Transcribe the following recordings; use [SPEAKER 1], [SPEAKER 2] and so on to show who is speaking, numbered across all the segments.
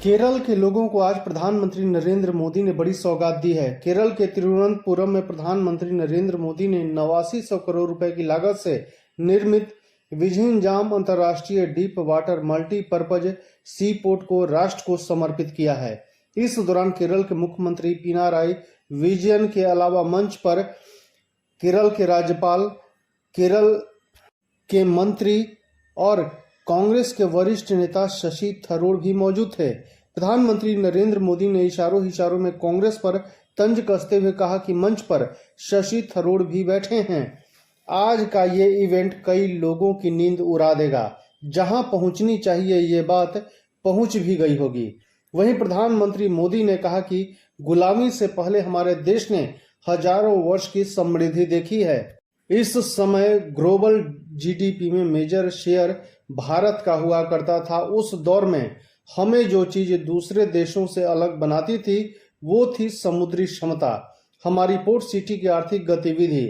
[SPEAKER 1] केरल के लोगों को आज प्रधानमंत्री नरेंद्र मोदी ने बड़ी सौगात दी है। केरल के तिरुवनंतपुरम में प्रधानमंत्री नरेंद्र मोदी ने 8900 करोड़ रुपए की लागत से निर्मित विझिंजाम अंतर्राष्ट्रीय डीप वाटर मल्टीपर्पज सी पोर्ट को राष्ट्र को समर्पित किया है। इस दौरान केरल के मुख्यमंत्री पिनाराई विजयन के अलावा मंच पर केरल के राज्यपाल, केरल के मंत्री और कांग्रेस के वरिष्ठ नेता शशि थरूर भी मौजूद थे। प्रधानमंत्री नरेंद्र मोदी ने इशारों में कांग्रेस पर तंज कसते हुए कहा कि मंच पर शशि थरूर भी बैठे हैं। आज का ये इवेंट कई लोगों की नींद उड़ा देगा। जहां पहुंचनी चाहिए ये बात पहुंच भी गई होगी। वहीं प्रधानमंत्री मोदी ने कहा कि गुलामी से पहले हमारे देश ने हजारों वर्ष की समृद्धि देखी है। इस समय ग्लोबल जीडीपी में मेजर शेयर भारत का हुआ करता था। उस दौर में हमें जो चीज दूसरे देशों से अलग बनाती थी वो थी समुद्री क्षमता, हमारी पोर्ट सिटी की आर्थिक गतिविधि।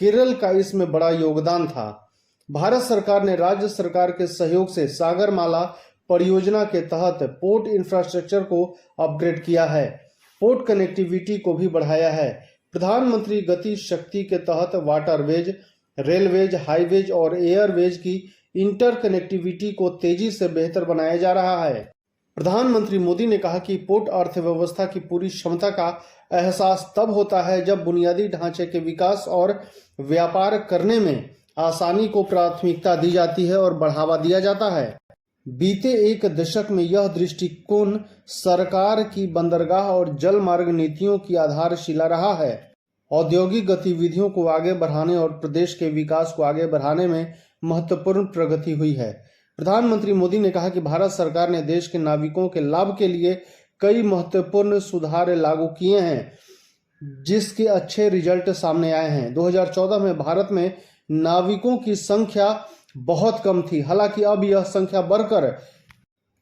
[SPEAKER 1] केरल का इसमें बड़ा योगदान था। भारत सरकार ने राज्य सरकार के सहयोग से सागरमाला परियोजना के तहत पोर्ट इंफ्रास्ट्रक्चर को अपग्रेड किया है, पोर्ट कनेक्टिविटी को भी बढ़ाया है। प्रधानमंत्री गति शक्ति के तहत वाटरवेज, रेलवेज, हाईवेज और एयरवेज की इंटर कनेक्टिविटी को तेजी से बेहतर बनाया जा रहा है। प्रधानमंत्री मोदी ने कहा कि पोर्ट अर्थव्यवस्था की पूरी क्षमता का एहसास तब होता है जब बुनियादी ढांचे के विकास और व्यापार करने में आसानी को प्राथमिकता दी जाती है और बढ़ावा दिया जाता है। बीते एक दशक में यह दृष्टिकोण सरकार की बंदरगाह और जल मार्ग नीतियों की आधारशिला रहा है। औद्योगिक गतिविधियों को आगे बढ़ाने और प्रदेश के विकास को आगे बढ़ाने में महत्वपूर्ण प्रगति हुई है। प्रधानमंत्री मोदी ने कहा कि भारत सरकार ने देश के नाविकों के लाभ के लिए कई महत्वपूर्ण सुधार लागू किए हैं, जिसके अच्छे रिजल्ट सामने आए हैं। 2014 में भारत में नाविकों की संख्या बहुत कम थी, हालांकि अब यह संख्या बढ़कर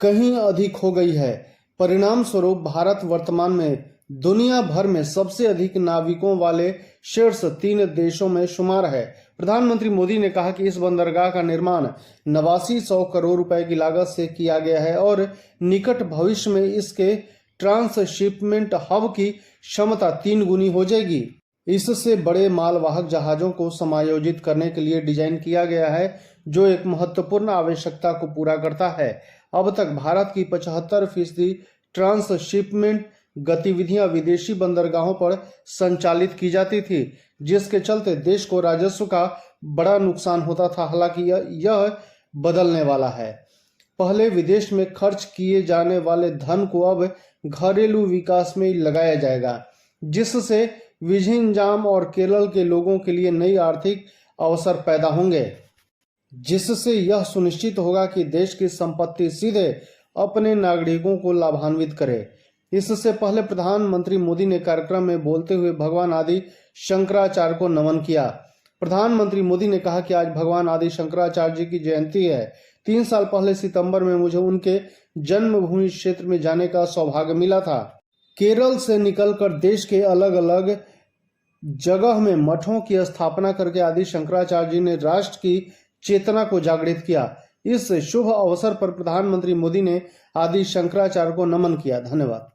[SPEAKER 1] कहीं अधिक हो गई है। परिणाम स्वरूप भारत वर्तमान में दुनिया भर में सबसे अधिक नाविकों वाले शीर्ष 3 देशों में शुमार है। प्रधानमंत्री मोदी ने कहा कि इस बंदरगाह का निर्माण 8900 करोड़ रुपए की लागत से किया गया है और निकट भविष्य में इसके ट्रांसशिपमेंट हब की क्षमता 3 गुनी हो जाएगी। इससे बड़े मालवाहक जहाजों को समायोजित करने के लिए डिजाइन किया गया है, जो एक महत्वपूर्ण आवश्यकता को पूरा करता है। अब तक भारत की 75% ट्रांसशिपमेंट गतिविधियां विदेशी बंदरगाहों पर संचालित की जाती थी, जिसके चलते देश को राजस्व का बड़ा नुकसान होता था। हालांकि यह बदलने वाला है। पहले विदेश में खर्च किए जाने वाले धन को अब घरेलू विकास में लगाया जाएगा, जिससे विझिंजाम और केरल के लोगों के लिए नई आर्थिक अवसर पैदा होंगे, जिससे यह सुनिश्चित होगा कि देश की संपत्ति सीधे अपने नागरिकों को लाभान्वित करे। इससे पहले प्रधानमंत्री मोदी ने कार्यक्रम में बोलते हुए भगवान आदि शंकराचार्य को नमन किया। प्रधानमंत्री मोदी ने कहा कि आज भगवान आदि शंकराचार्य जी की जयंती है। 3 साल पहले सितंबर में मुझे उनके जन्मभूमि क्षेत्र में जाने का सौभाग्य मिला था। केरल से निकलकर देश के अलग अलग जगह में मठों की स्थापना करके आदि शंकराचार्य जी ने राष्ट्र की चेतना को जागृत किया। इस शुभ अवसर पर प्रधानमंत्री मोदी ने आदि शंकराचार्य को नमन किया। धन्यवाद।